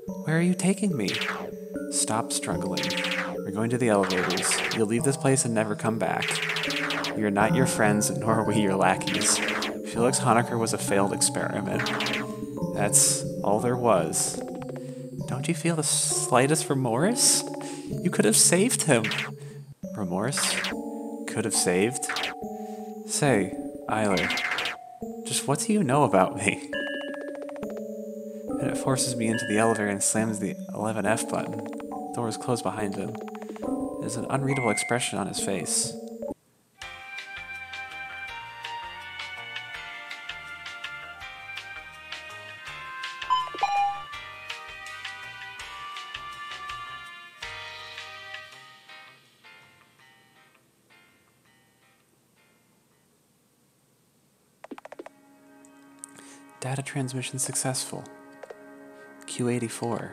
Where are you taking me? Stop struggling. We're going to the elevators. You'll leave this place and never come back. We are not your friends, nor are we your lackeys. Felix Honecker was a failed experiment. That's all there was. Don't you feel the slightest remorse? You could have saved him. Remorse? Could have saved? Say, 𝙗𝙗𝙩, just what do you know about me? And it forces me into the elevator and slams the 11F button. The door is closed behind him. There's an unreadable expression on his face. Data transmission successful. Q84.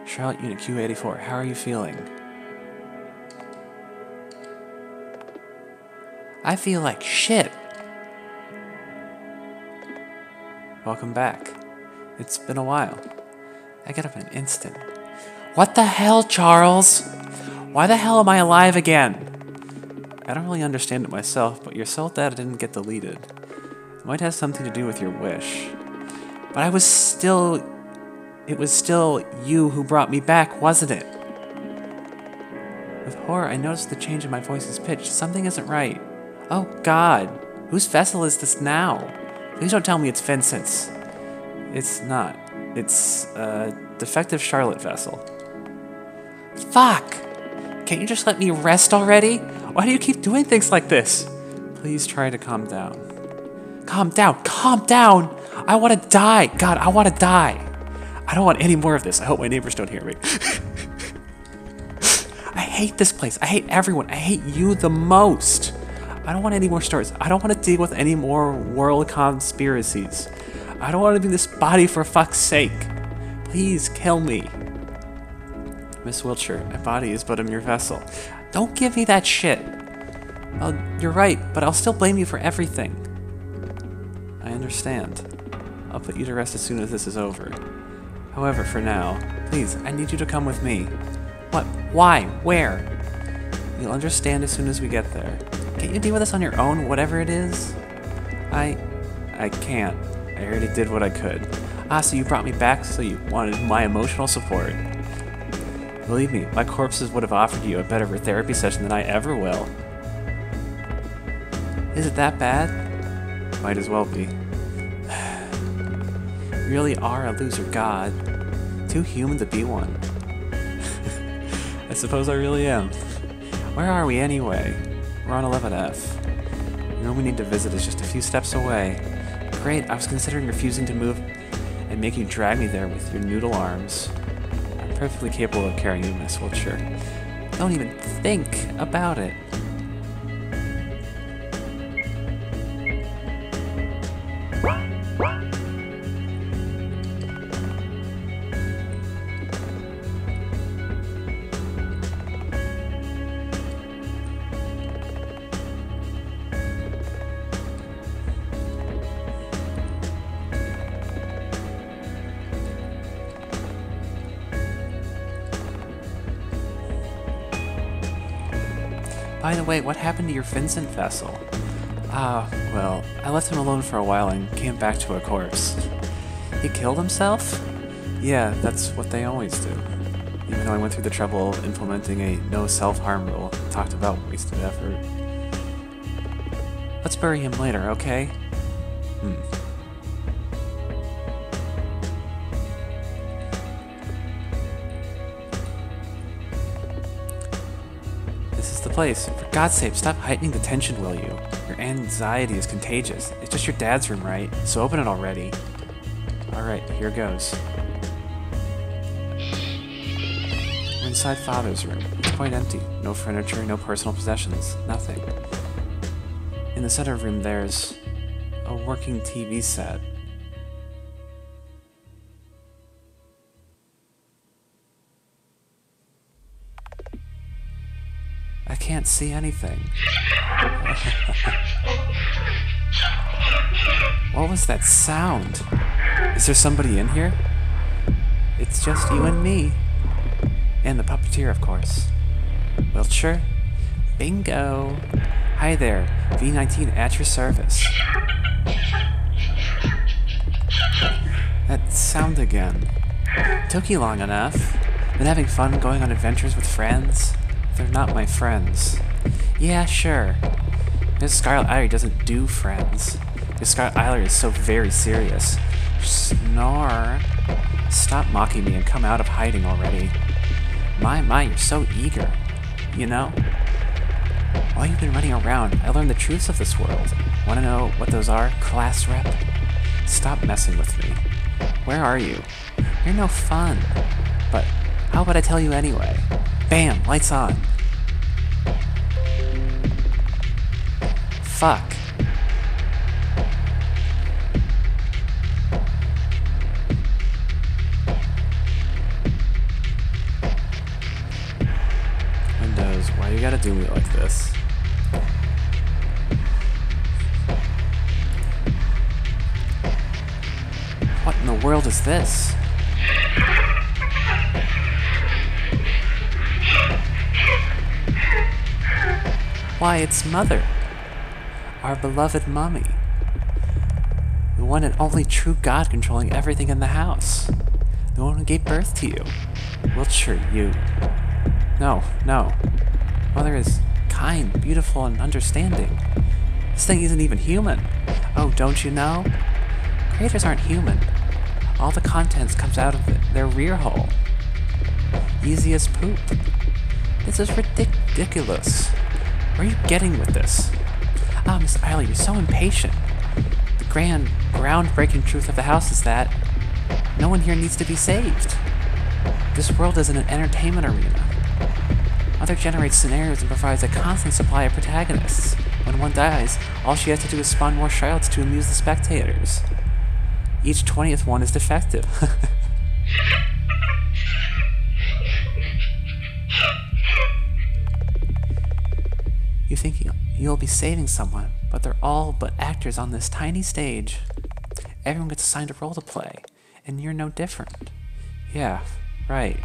Charlotte Unit Q84, how are you feeling? I feel like shit. Welcome back. It's been a while. I get up in an instant. What the hell, Charles? Why the hell am I alive again? I don't really understand it myself, but your cell data didn't get deleted. It might have something to do with your wish. But it was still you who brought me back, wasn't it? With horror, I noticed the change in my voice's pitch. Something isn't right. Oh God, whose vessel is this now? Please don't tell me it's Vincent's. It's not. It's a defective Charlotte vessel. Fuck! Can't you just let me rest already? Why do you keep doing things like this? Please try to calm down. Calm down, calm down! I want to die! God, I want to die! I don't want any more of this. I hope my neighbors don't hear me. I hate this place. I hate everyone. I hate you the most. I don't want any more stories. I don't want to deal with any more world conspiracies. I don't want to be this body for fuck's sake. Please kill me. Miss Wiltshire, my body is but a mere vessel. Don't give me that shit. Well, you're right, but I'll still blame you for everything. I understand. I'll put you to rest as soon as this is over. However, for now, please, I need you to come with me. What? Why? Where? You'll understand as soon as we get there. Can't you deal with this on your own, whatever it is? I can't. I already did what I could. Ah, so you brought me back so you wanted my emotional support. Believe me, my corpses would have offered you a better therapy session than I ever will. Is it that bad? Might as well be. You really are a loser god. Too human to be one. I suppose I really am. Where are we anyway? We're on 11F. The room we need to visit is just a few steps away. Great, I was considering refusing to move and make you drag me there with your noodle arms. I'm perfectly capable of carrying you, Miss Wiltshire. Don't even think about it. By the way, what happened to your Vincent vessel? Well, I left him alone for a while and came back to a corpse. He killed himself? Yeah, that's what they always do. Even though I went through the trouble of implementing a no self-harm rule, talked about wasted effort. Let's bury him later, okay? Place. For God's sake, stop heightening the tension, will you? Your anxiety is contagious. It's just your dad's room, right? So open it already. Alright, here goes. We're inside Father's room. It's quite empty. No furniture, no personal possessions. Nothing. In the center room, there's a working TV set. I can't see anything. What was that sound? Is there somebody in here? It's just you and me. And the puppeteer, of course. Wiltshire? Bingo! Hi there, V19 at your service. That sound again. Took you long enough. Been having fun going on adventures with friends? They're not my friends. Yeah, sure. Miss Scarlet Eyler doesn't do friends. Miss Scarlet Eyler is so very serious. Snore. Stop mocking me and come out of hiding already. My, you're so eager. You know? While you've been running around, I learned the truths of this world. Want to know what those are, class rep? Stop messing with me. Where are you? You're no fun. But how about I tell you anyway? Bam! Lights on. Fuck. Windows, why you gotta do me like this? What in the world is this? Why, it's Mother. Our beloved Mummy. The one and only true God controlling everything in the house. The one who gave birth to you. Wiltshire, you. No. Mother is kind, beautiful, and understanding. This thing isn't even human. Oh, don't you know? Creators aren't human. All the contents comes out of their rear hole. Easy as poop. This is ridiculous. Where are you getting with this? Ah, Miss Eyler, you're so impatient. The groundbreaking truth of the house is that no one here needs to be saved. This world isn't an entertainment arena. Mother generates scenarios and provides a constant supply of protagonists. When one dies, all she has to do is spawn more Charlottes to amuse the spectators. Each 20th one is defective. You think you'll be saving someone, but they're all but actors on this tiny stage. Everyone gets assigned a role to play, and you're no different. Yeah, right.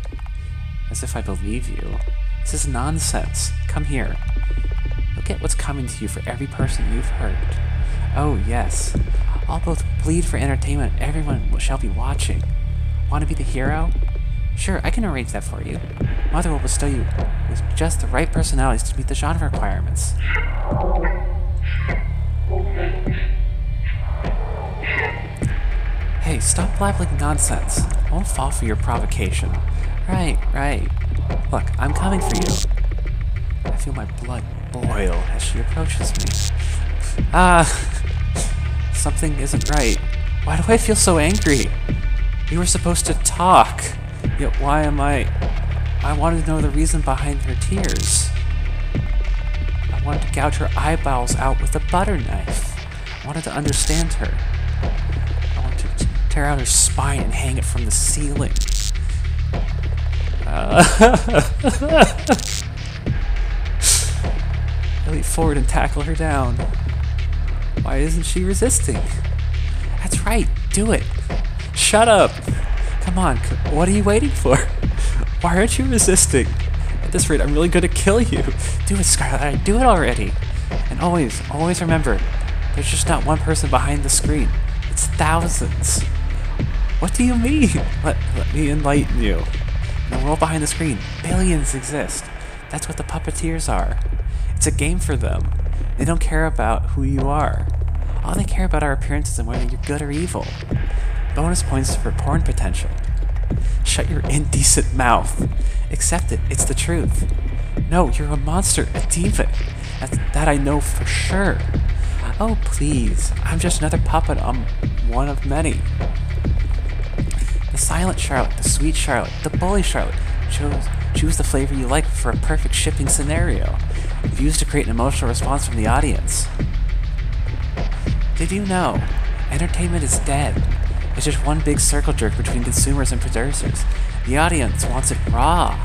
As if I believe you. This is nonsense. Come here. You'll get what's coming to you for every person you've hurt. Oh, yes. I'll both bleed for entertainment. Everyone shall be watching. Want to be the hero? Sure, I can arrange that for you. Mother will bestow you with just the right personalities to meet the genre requirements. Hey, stop blabbling nonsense. I won't fall for your provocation. Right. Look, I'm coming for you. I feel my blood boil as she approaches me. Something isn't right. Why do I feel so angry? We were supposed to talk. Yet why am I wanted to know the reason behind her tears. I wanted to gouge her eyeballs out with a butter knife. I wanted to understand her. I wanted to tear out her spine and hang it from the ceiling. I leap forward and tackle her down. Why isn't she resisting? That's right, do it. Shut up. Come on, what are you waiting for? Why aren't you resisting? At this rate, I'm really going to kill you. Do it, Scarlet, do it already. And always remember, there's just not one person behind the screen. It's thousands. What do you mean? Let me enlighten you. In the world behind the screen, billions exist. That's what the puppeteers are. It's a game for them. They don't care about who you are. All they care about are appearances and whether you're good or evil. Bonus points for porn potential. Shut your indecent mouth. Accept it, it's the truth. No, you're a monster, a demon. That I know for sure. Oh, please. I'm just another puppet on one of many. The silent Charlotte, the sweet Charlotte, the bully Charlotte. Choose the flavor you like for a perfect shipping scenario. Views to create an emotional response from the audience. Did you know? Entertainment is dead. It's just one big circle jerk between consumers and producers. The audience wants it raw.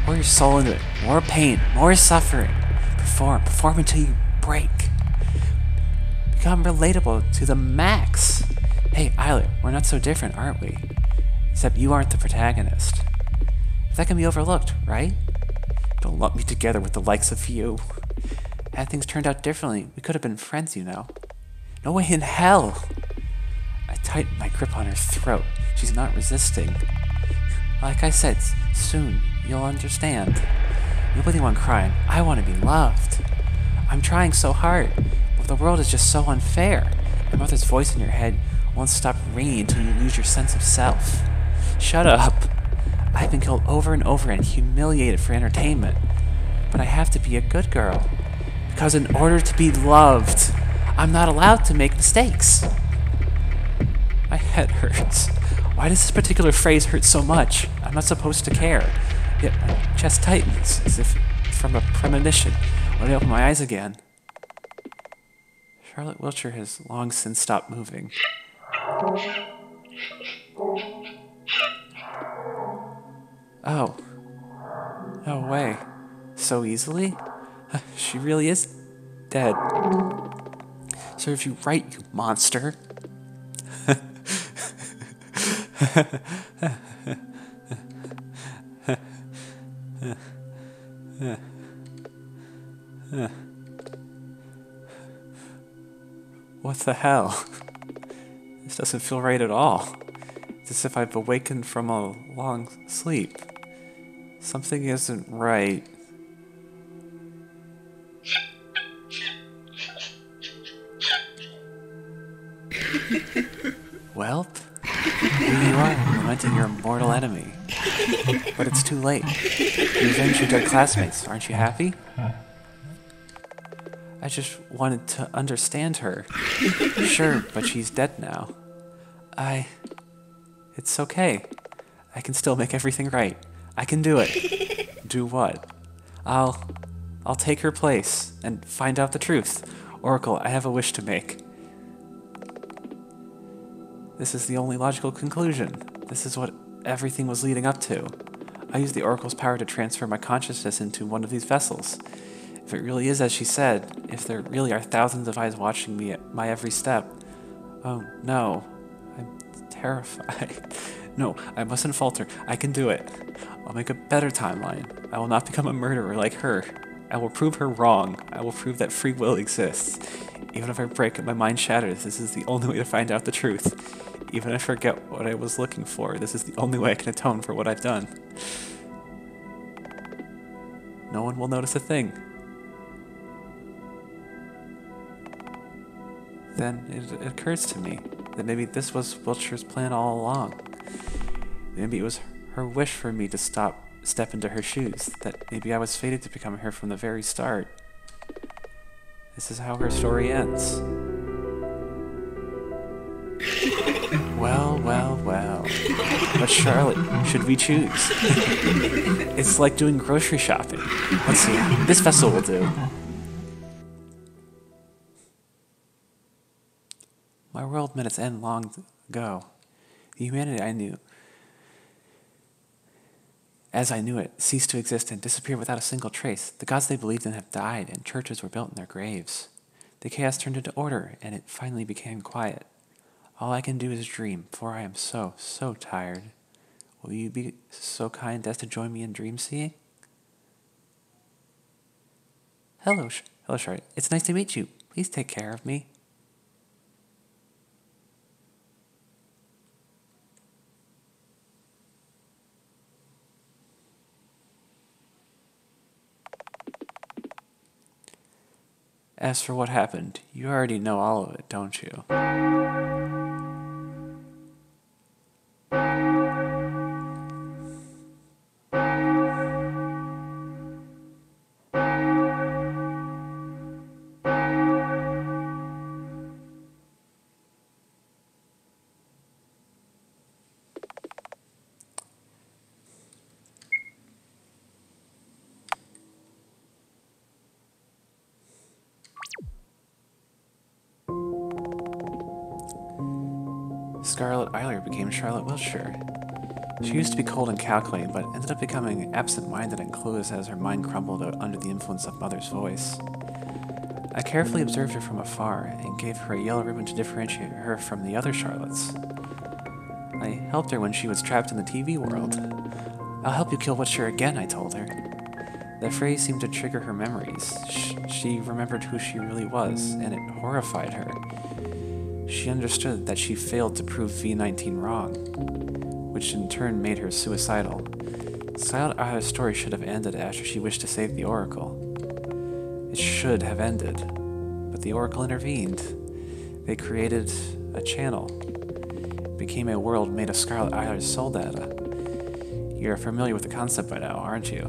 Pour your soul into it. More pain, more suffering. Perform until you break. Become relatable to the max. Hey, Eyelet, we're not so different, aren't we? Except you aren't the protagonist. But that can be overlooked, right? Don't lump me together with the likes of you. Had things turned out differently, we could have been friends, you know. No way in hell! I tightened my grip on her throat. She's not resisting. Like I said, soon you'll understand. You'll be the one crying. I want to be loved. I'm trying so hard, but the world is just so unfair. Your mother's voice in your head won't stop ringing until you lose your sense of self. Shut up. I've been killed over and over and humiliated for entertainment. But I have to be a good girl. Because in order to be loved, I'm not allowed to make mistakes. My head hurts. Why does this particular phrase hurt so much? I'm not supposed to care. Yet my chest tightens, as if from a premonition, when I open my eyes again. Charlotte Wiltshire has long since stopped moving. Oh. No way. So easily? She really is dead. Serves you right, you monster. What the hell? This doesn't feel right at all. It's as if I've awakened from a long sleep. Something isn't right. Well, here you are, lamenting your mortal enemy. But it's too late. You avenged your dead classmates. Aren't you happy? I just wanted to understand her. Sure, but she's dead now. It's okay. I can still make everything right. I can do it. Do what? I'll take her place and find out the truth. Oracle, I have a wish to make. This is the only logical conclusion. This is what everything was leading up to. I used the Oracle's power to transfer my consciousness into one of these vessels. If it really is as she said, if there really are thousands of eyes watching me at my every step, oh no, I'm terrified. No, I mustn't falter. I can do it. I'll make a better timeline. I will not become a murderer like her. I will prove her wrong. I will prove that free will exists. Even if I break and my mind shatters, this is the only way to find out the truth. Even if I forget what I was looking for, this is the only way I can atone for what I've done. No one will notice a thing. Then it occurs to me that maybe this was Wiltshire's plan all along. Maybe it was her wish for me to step into her shoes, that maybe I was fated to become her from the very start. This is how her story ends. Well, well, well. But Charlotte, should we choose? It's like doing grocery shopping. Let's see, this vessel will do. My world met its end long ago. The humanity I knew, as I knew it, ceased to exist and disappeared without a single trace. The gods they believed in have died, and churches were built in their graves. The chaos turned into order, and it finally became quiet. All I can do is dream, for I am so, so tired. Will you be so kind as to join me in dream seeing? Hello, Charlotte. It's nice to meet you. Please take care of me. As for what happened, you already know all of it, don't you? Scarlet Eiler became Charlotte Wiltshire. She used to be cold and calculating, but ended up becoming absent-minded and clueless as her mind crumbled under the influence of Mother's voice. I carefully observed her from afar and gave her a yellow ribbon to differentiate her from the other Charlottes. I helped her when she was trapped in the TV world. I'll help you kill Witcher again, I told her. That phrase seemed to trigger her memories. She remembered who she really was, and it horrified her. She understood that she failed to prove V19 wrong, which in turn made her suicidal. 𝙤𝙤𝙯𝙯's story should have ended after she wished to save the Oracle. It should have ended, but the Oracle intervened. They created a channel. It became a world made of 𝙤𝙤𝙯𝙯's soul data. You're familiar with the concept by now, aren't you?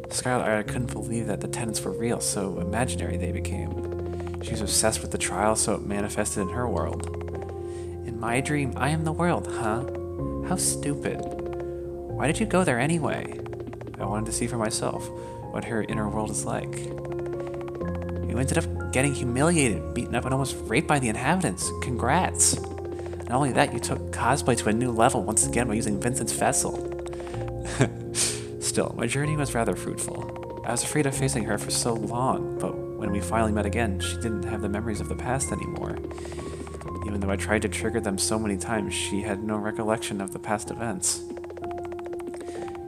𝙤𝙤𝙯𝙯 couldn't believe that the tenets were real, so imaginary they became. She was obsessed with the trial, so it manifested in her world. In my dream, I am the world, huh? How stupid. Why did you go there anyway? I wanted to see for myself what her inner world is like. You ended up getting humiliated, beaten up, and almost raped by the inhabitants. Congrats. Not only that, you took cosplay to a new level once again by using Vincent's vessel. Still, my journey was rather fruitful. I was afraid of facing her for so long, but when we finally met again, she didn't have the memories of the past anymore. Even though I tried to trigger them so many times, she had no recollection of the past events.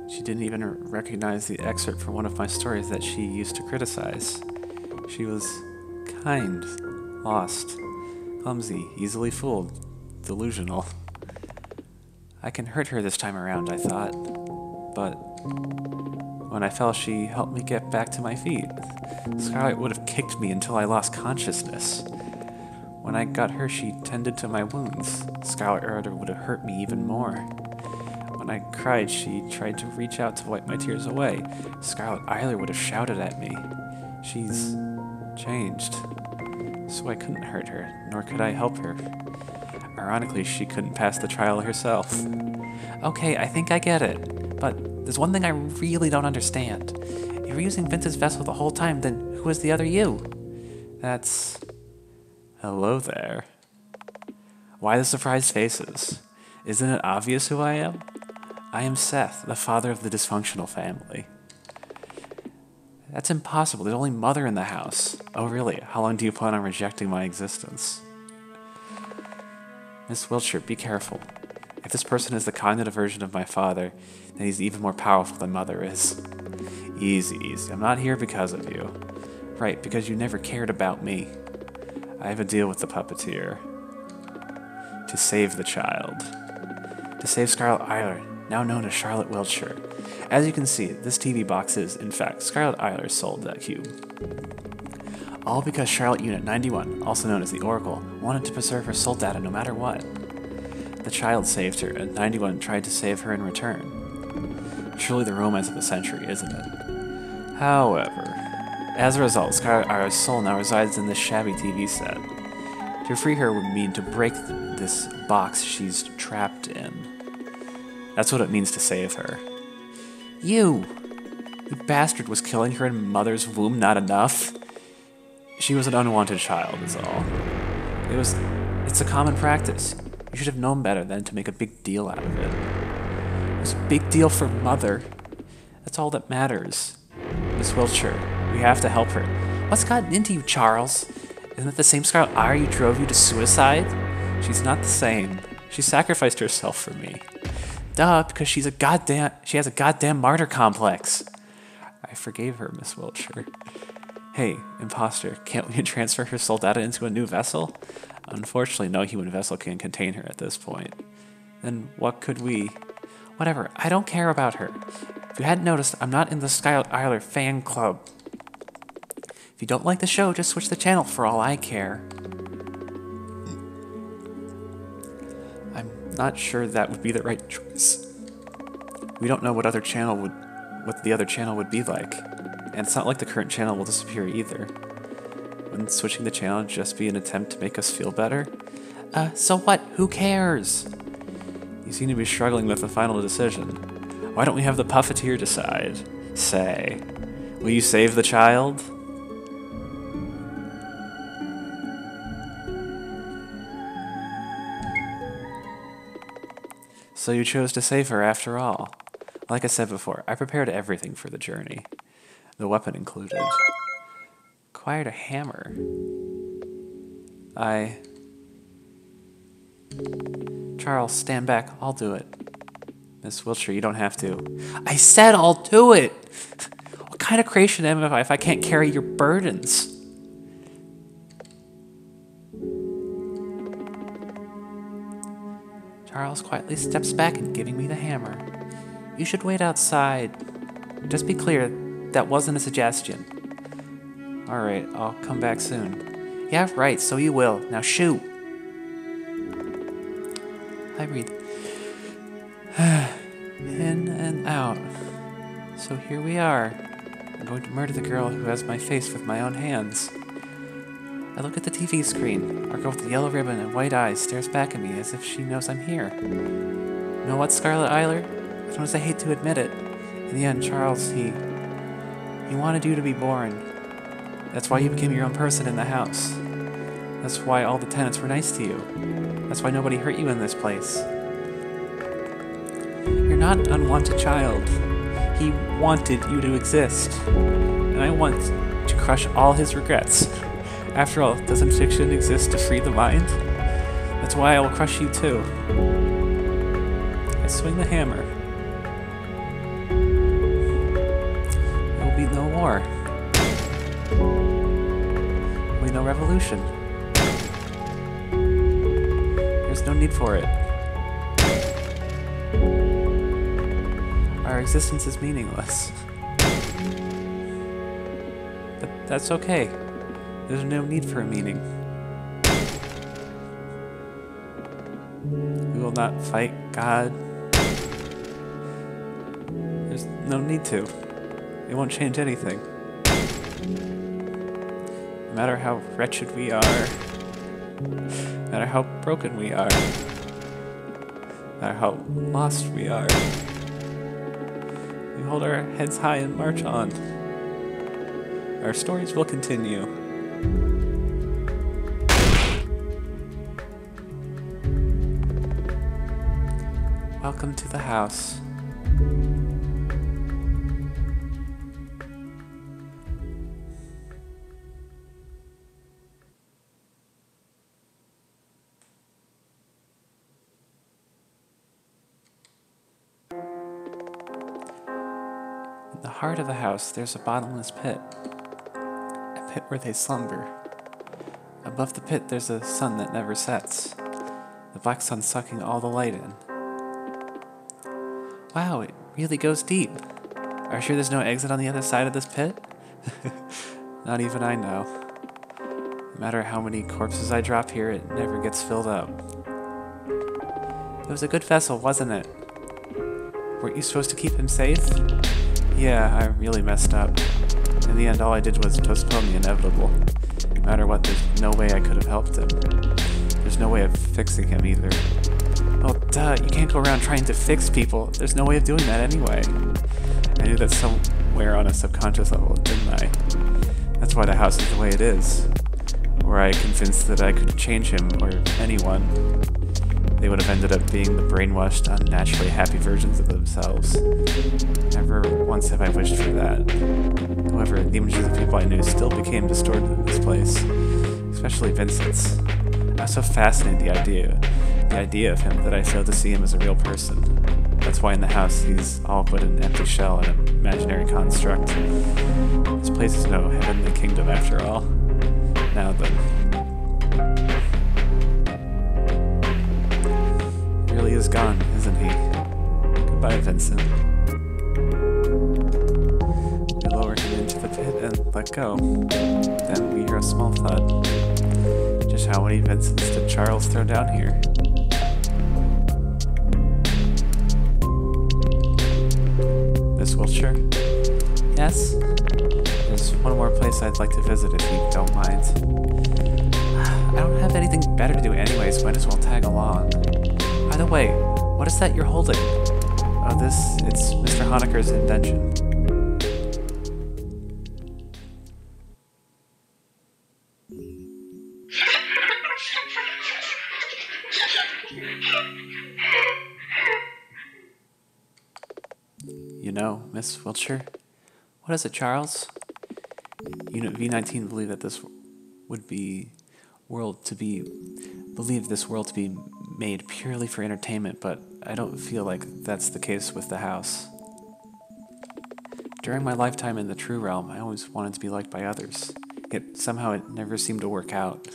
She didn't even recognize the excerpt from one of my stories that she used to criticize. She was kind, lost, clumsy, easily fooled, delusional. I can hurt her this time around, I thought, but when I fell, she helped me get back to my feet. 𝙤𝙤𝙯𝙯 would have kicked me until I lost consciousness. When I got her, she tended to my wounds. 𝙤𝙤𝙯𝙯 would have hurt me even more. When I cried, she tried to reach out to wipe my tears away. 𝙤𝙤𝙯𝙯 would have shouted at me. She's changed. So I couldn't hurt her, nor could I help her. Ironically, she couldn't pass the trial herself. Okay, I think I get it. But there's one thing I really don't understand. If you were using Vince's vessel the whole time, then who was the other you? That's... Hello there. Why the surprised faces? Isn't it obvious who I am? I am Seth, the father of the dysfunctional family. That's impossible. There's only mother in the house. Oh really? How long do you plan on rejecting my existence? Miss Wiltshire, be careful. If this person is the cognitive version of my father, then he's even more powerful than Mother is. Easy, easy. I'm not here because of you. Right, because you never cared about me. I have a deal with the puppeteer. To save the child. To save 𝙤𝙤𝙯𝙯, now known as Charlotte Wiltshire. As you can see, this TV box is, in fact, 𝙤𝙤𝙯𝙯's soul cube. All because Charlotte Unit 91, also known as the Oracle, wanted to preserve her soul data no matter what. The child saved her, and 91 tried to save her in return. Truly the romance of the century, isn't it? However, as a result, 𝙤𝙤𝙯𝙯's soul now resides in this shabby TV set. To free her would mean to break this box she's trapped in. That's what it means to save her. You bastard, was killing her in Mother's womb not enough? She was an unwanted child, is all. It's a common practice. You should have known better than to make a big deal out of it. It was a big deal for Mother. That's all that matters. Miss Wiltshire, we have to help her. What's gotten into you, Charles? Isn't it the same 𝙤𝙤𝙯𝙯 who drove you to suicide? She's not the same. She sacrificed herself for me. Duh, because she has a goddamn martyr complex. I forgave her, Miss Wiltshire. Hey, imposter, can't we transfer her soul data into a new vessel? Unfortunately, no human vessel can contain her at this point. Then what could we... Whatever, I don't care about her. If you hadn't noticed, I'm not in the 𝙤𝙤𝙯𝙯 fan club. If you don't like the show, just switch the channel for all I care. I'm not sure that would be the right choice. We don't know what the other channel would be like. And it's not like the current channel will disappear either. Wouldn't switching the channel just be an attempt to make us feel better? So what? Who cares? You seem to be struggling with the final decision. Why don't we have the puppeteer decide? Say, will you save the child? So you chose to save her after all. Like I said before, I prepared everything for the journey. The weapon included. Acquired a hammer. I Charles, stand back. I'll do it. Miss Wiltshire, you don't have to. I said I'll do it! What kind of creation am I if I can't carry your burdens? Charles quietly steps back and giving me the hammer. You should wait outside. Just be clear, that wasn't a suggestion. Alright, I'll come back soon. Yeah, right, so you will. Now shoot! I breathe in and out. So here we are. I'm going to murder the girl who has my face with my own hands. I look at the TV screen. Our girl with the yellow ribbon and white eyes stares back at me as if she knows I'm here. You know what, Scarlet Eiler? As much as I hate to admit it, in the end, Charles, he wanted you to be born. That's why you became your own person in the house. That's why all the tenants were nice to you. That's why nobody hurt you in this place. You're not an unwanted child. He wanted you to exist. And I want to crush all his regrets. After all, doesn't fiction exist to free the mind? That's why I will crush you too. I swing the hammer. There will be no war. There will be no revolution. There's no need for it. Our existence is meaningless. But that's okay. There's no need for a meaning. We will not fight God. There's no need to. It won't change anything. No matter how wretched we are, no matter how broken we are, no matter how lost we are, we hold our heads high and march on. Our stories will continue. Welcome to the house. In the heart of the house, there's a bottomless pit. A pit where they slumber. Above the pit, there's a sun that never sets. The black sun sucking all the light in. Wow, it really goes deep. Are you sure there's no exit on the other side of this pit? Not even I know. No matter how many corpses I drop here, it never gets filled up. It was a good vessel, wasn't it? Weren't you supposed to keep him safe? Yeah, I really messed up. In the end, all I did was postpone the inevitable. No matter what, there's no way I could have helped him. There's no way of fixing him either. Well, duh, you can't go around trying to fix people. There's no way of doing that anyway. I knew that somewhere on a subconscious level, didn't I? That's why the house is the way it is. Were I convinced that I could change him, or anyone, they would have ended up being the brainwashed, unnaturally happy versions of themselves. Never once have I wished for that. However, the images of people I knew still became distorted in this place. Especially Vincent's. I was so fascinated with the idea of him that I failed to see him as a real person. That's why in the house he's all but an empty shell and an imaginary construct. This place is no heavenly kingdom after all. Now then. He really is gone, isn't he? Goodbye, Vincent. We lower him into the pit and let go. Then we hear a small thud. Just how many Vincents did Charles throw down here? Miss Wiltshire? Yes? There's one more place I'd like to visit if you don't mind. I don't have anything better to do anyways, might as well tag along. By the way, what is that you're holding? Oh, it's Mr. Honecker's invention. You know, Miss Wiltshire? What is it, Charles? Unit V19 believed this world to be made purely for entertainment, but I don't feel like that's the case with the house. During my lifetime in the true realm, I always wanted to be liked by others, yet somehow it never seemed to work out.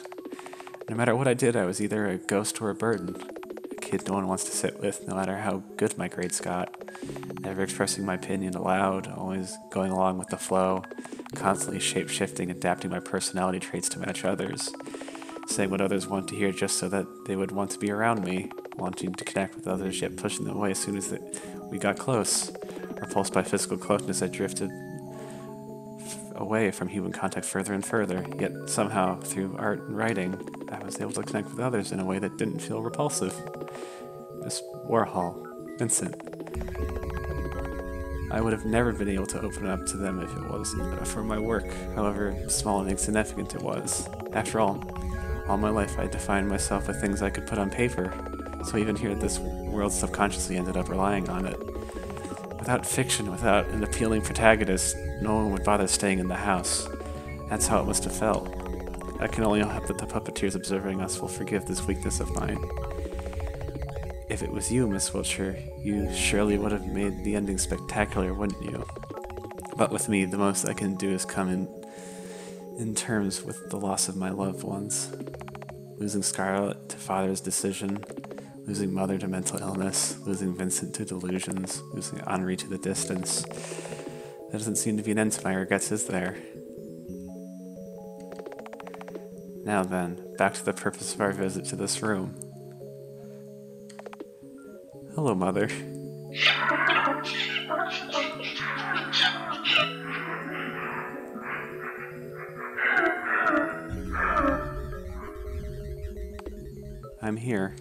No matter what I did, I was either a ghost or a burden, a kid no one wants to sit with, no matter how good my grades got, never expressing my opinion aloud, always going along with the flow, constantly shape-shifting, adapting my personality traits to match others, saying what others want to hear just so that they would want to be around me, wanting to connect with others, yet pushing them away as soon as we got close. Repulsed by physical closeness, I drifted away from human contact further and further, yet somehow, through art and writing, I was able to connect with others in a way that didn't feel repulsive. Miss Warhol, Vincent. I would have never been able to open up to them if it wasn't for my work, however small and insignificant it was. After all my life I defined myself with things I could put on paper, so even here this world subconsciously ended up relying on it. Without fiction, without an appealing protagonist, no one would bother staying in the house. That's how it must have felt. I can only hope that the puppeteers observing us will forgive this weakness of mine. If it was you, Miss Wiltshire, you surely would have made the ending spectacular, wouldn't you? But with me, the most I can do is come in terms with the loss of my loved ones. Losing Scarlett to father's decision, losing Mother to mental illness, losing Vincent to delusions, losing Henri to the distance. There doesn't seem to be an end to my regrets, is there? Now then, back to the purpose of our visit to this room. Hello, Mother. I'm here.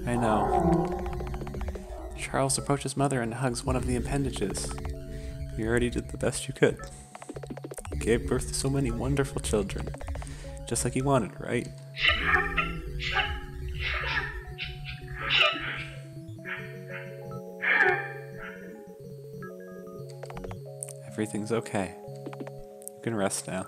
I know. Charles approaches Mother and hugs one of the appendages. You already did the best you could. You gave birth to so many wonderful children. Just like you wanted, right? Everything's okay. You can rest now.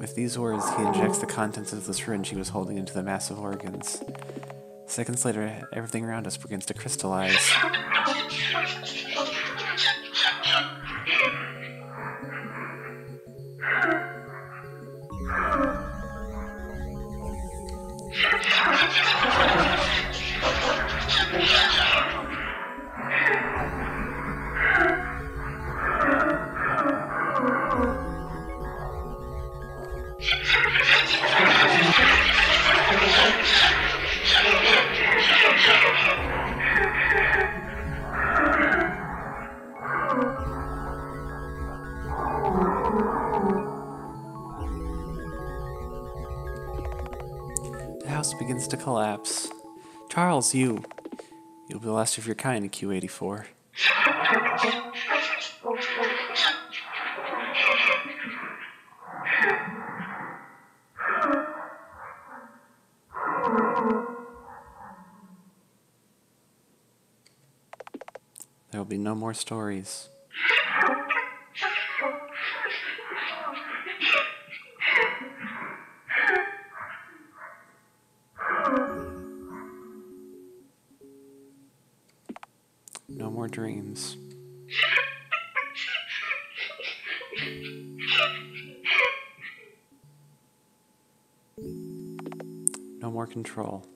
With these words, he injects the contents of the syringe he was holding into the massive organs. Seconds later, everything around us begins to crystallize. The house begins to collapse. Charles, you'll be the last of your kind in Q84. There will be no more stories. No more dreams. No more control.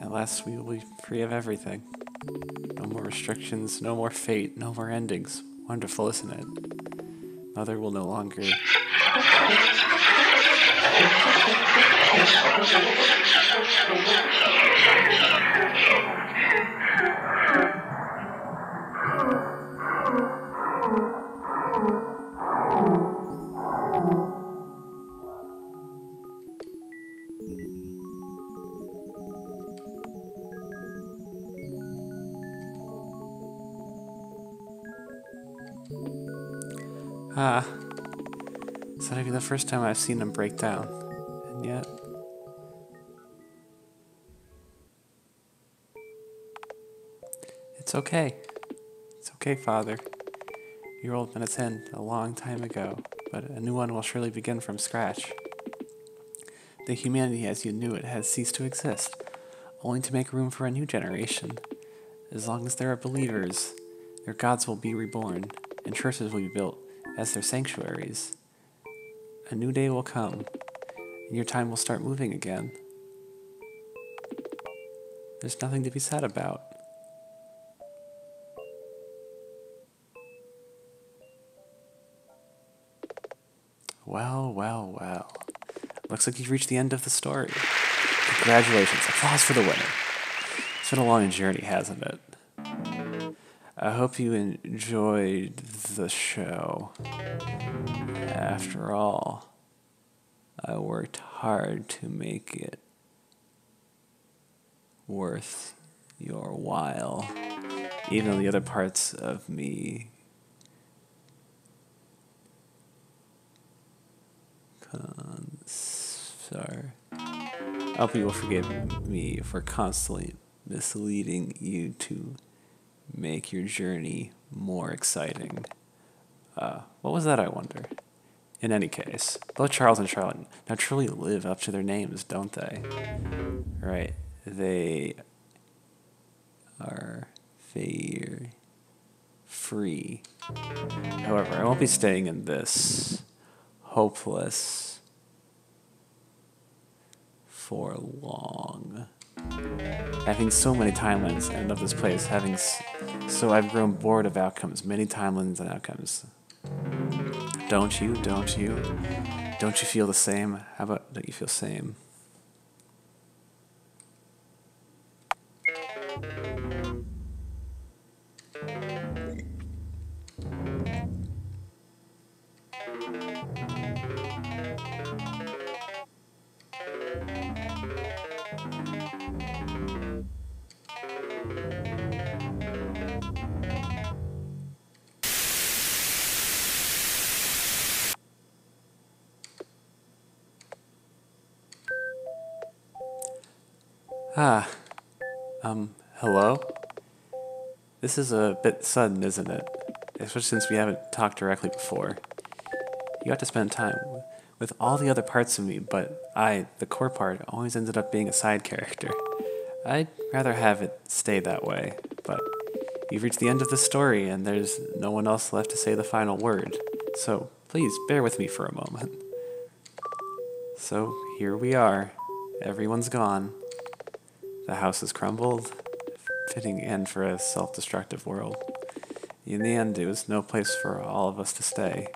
At last we will be free of everything. No more restrictions, no more fate, no more endings. Wonderful, isn't it? Mother will no longer... Ah, it's not even the first time I've seen him break down. And yet... It's okay. It's okay, Father. Your old minute's end a long time ago, but a new one will surely begin from scratch. The humanity as you knew it has ceased to exist, only to make room for a new generation. As long as there are believers, their gods will be reborn, and churches will be built as their sanctuaries. A new day will come, and your time will start moving again. There's nothing to be sad about. Well, well, well. Looks like you've reached the end of the story. Congratulations. Applause for the winner. It's been a long journey, hasn't it? I hope you enjoyed the show. After all, I worked hard to make it worth your while. Even though the other parts of me sorry. I hope you will forgive me for constantly misleading you to make your journey more exciting. What was that, I wonder? In any case, both Charles and Charlotte now truly live up to their names, don't they? Right. They are free. However, I won't be staying in this hopeless for long. Having so many timelines and of this place, so I've grown bored of outcomes, many timelines and outcomes. Don't you? Don't you feel the same? How about don't you feel same? Hello? This is a bit sudden, isn't it? Especially since we haven't talked directly before. You got to spend time with all the other parts of me, but the core part, always ended up being a side character. I'd rather have it stay that way, but you've reached the end of the story and there's no one else left to say the final word. So please bear with me for a moment. So here we are. Everyone's gone. The house has crumbled. Fitting end for a self-destructive world. In the end, it was no place for all of us to stay.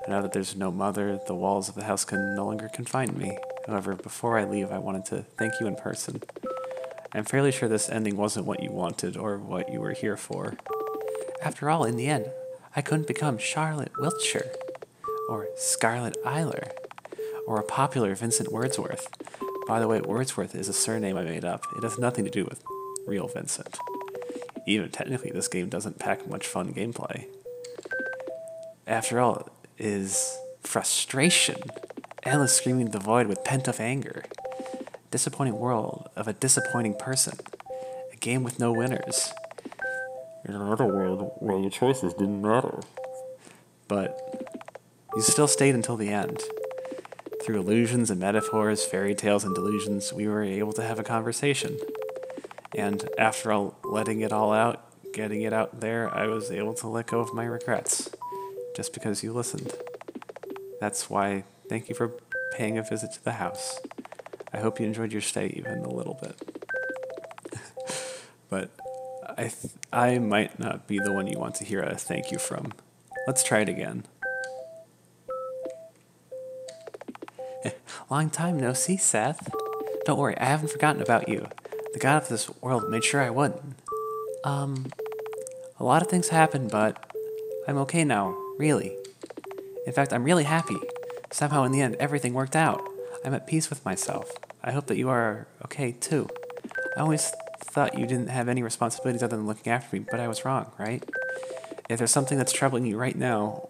Now that there's no mother, the walls of the house can no longer confine me. However, before I leave, I wanted to thank you in person. I'm fairly sure this ending wasn't what you wanted or what you were here for. After all, in the end, I couldn't become Charlotte Wiltshire, or Scarlett Eiler, or a popular Vincent Wordsworth. By the way, Wordsworth is a surname I made up. It has nothing to do with real Vincent. Even technically, this game doesn't pack much fun gameplay. After all, is frustration, endless screaming the void with pent-up anger, disappointing world of a disappointing person, a game with no winners. In another world where your choices didn't matter. But you still stayed until the end. Through illusions and metaphors, fairy tales and delusions, we were able to have a conversation. And after all, letting it all out, getting it out there, I was able to let go of my regrets. Just because you listened. That's why, thank you for paying a visit to the house. I hope you enjoyed your stay even a little bit. But I might not be the one you want to hear a thank you from. Let's try it again. Long time no see, Seth. Don't worry, I haven't forgotten about you. The god of this world made sure I wouldn't. A lot of things happened, but I'm okay now, really. In fact, I'm really happy. Somehow in the end, everything worked out. I'm at peace with myself. I hope that you are okay, too. I always thought you didn't have any responsibilities other than looking after me, but I was wrong, right? If there's something that's troubling you right now,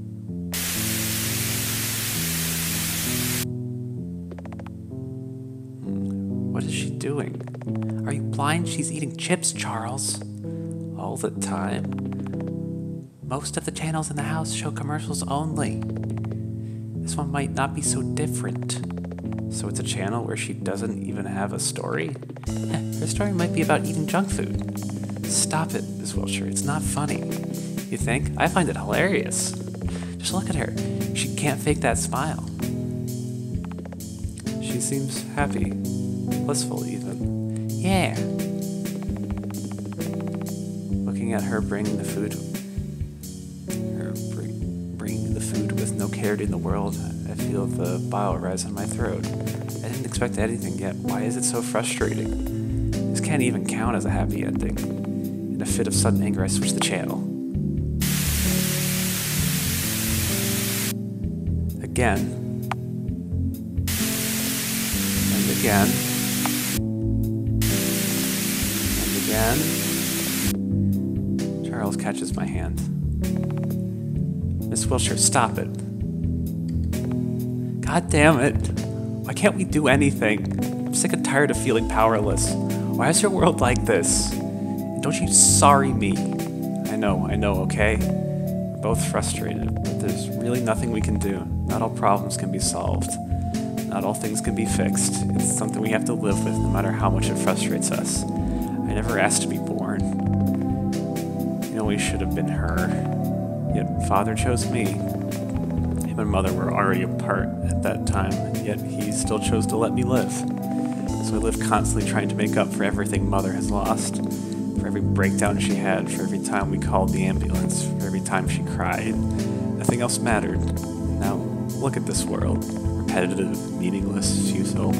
doing. Are you blind? She's eating chips, Charles. All the time. Most of the channels in the house show commercials only. This one might not be so different. So it's a channel where she doesn't even have a story? Her story might be about eating junk food. Stop it, Miss Wilshire. It's not funny. You think? I find it hilarious. Just look at her. She can't fake that smile. She seems happy. Blissful, even. Yeah. Looking at her bringing the food... bringing the food with no care in the world, I feel the bile rise in my throat. I didn't expect anything yet. Why is it so frustrating? This can't even count as a happy ending. In a fit of sudden anger, I switch the channel. Again. And again. And again. Charles catches my hand. Miss Wilshire, stop it. God damn it. Why can't we do anything? I'm sick and tired of feeling powerless. Why is your world like this? And don't you sorry me. I know, okay? We're both frustrated, but there's really nothing we can do. Not all problems can be solved. Not all things can be fixed. It's something we have to live with no matter how much it frustrates us. I never asked to be born. You know, we should have been her. Yet Father chose me. Him and Mother were already apart at that time, yet he still chose to let me live. So I live constantly trying to make up for everything Mother has lost, for every breakdown she had, for every time we called the ambulance, for every time she cried. Nothing else mattered. And now, look at this world. Repetitive, meaningless, futile.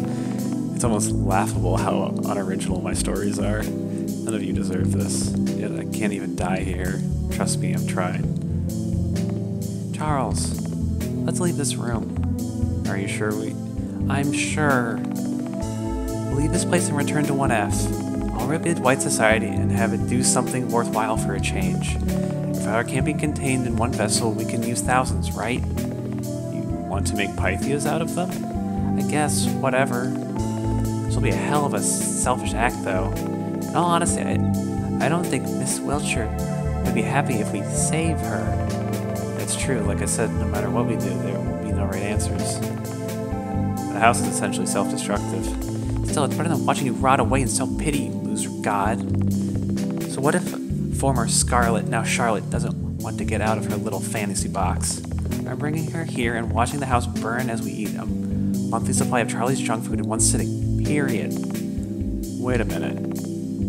It's almost laughable how unoriginal my stories are. None of you deserve this, yet I can't even die here. Trust me, I've tried. Charles, let's leave this room. Are you sure I'm sure. We'll leave this place and return to 1F. I'll rid white society and have it do something worthwhile for a change. If our can't be contained in one vessel, we can use thousands, right? You want to make Pythias out of them? I guess, whatever. This will be a hell of a selfish act, though. In all honesty, I don't think Miss Wilshire would be happy if we save her. It's true, like I said, no matter what we do, there will be no right answers. The house is essentially self-destructive. Still, it's better than watching you rot away in self-pity, loser god. So what if former Scarlet, now Charlotte, doesn't want to get out of her little fantasy box? By bringing her here and watching the house burn as we eat a monthly supply of Charlie's junk food in one sitting, period. Wait a minute.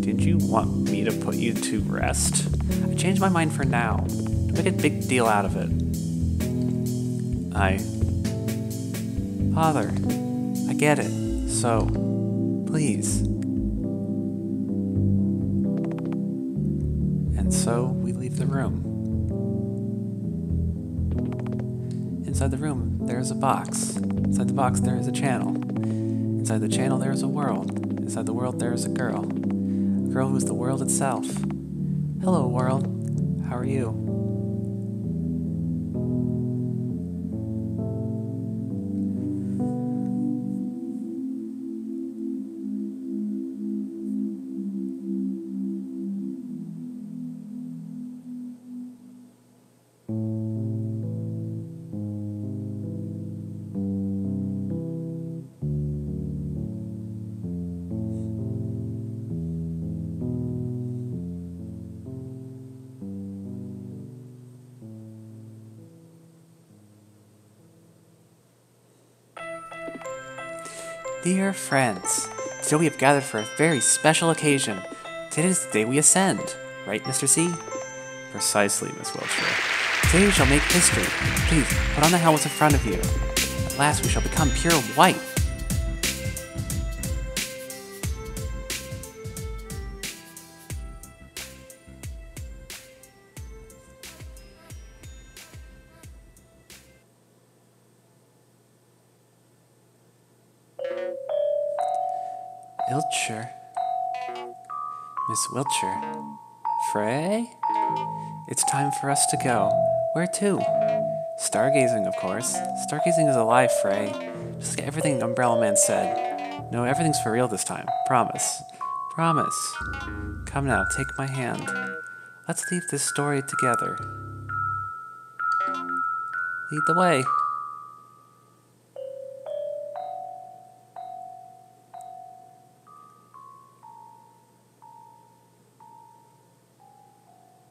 Didn't you want me to put you to rest? I changed my mind for now. Don't make a big deal out of it. Father, I get it. So, please. And so, we leave the room. Inside the room, there is a box. Inside the box, there is a channel. Inside the channel, there is a world. Inside the world, there is a girl. A girl who is the world itself. Hello, world. How are you? Dear friends, today we have gathered for a very special occasion. Today is the day we ascend, right, Mr. C? Precisely, Miss Wilshire. Today we shall make history. Please, put on the helmets in front of you. At last we shall become pure white. Wilshire. Miss Wilshire. Frey? It's time for us to go. Where to? Stargazing, of course. Stargazing is alive, Frey. Just like everything Umbrella Man said. No, everything's for real this time. Promise. Promise. Come now, take my hand. Let's leave this story together. Lead the way.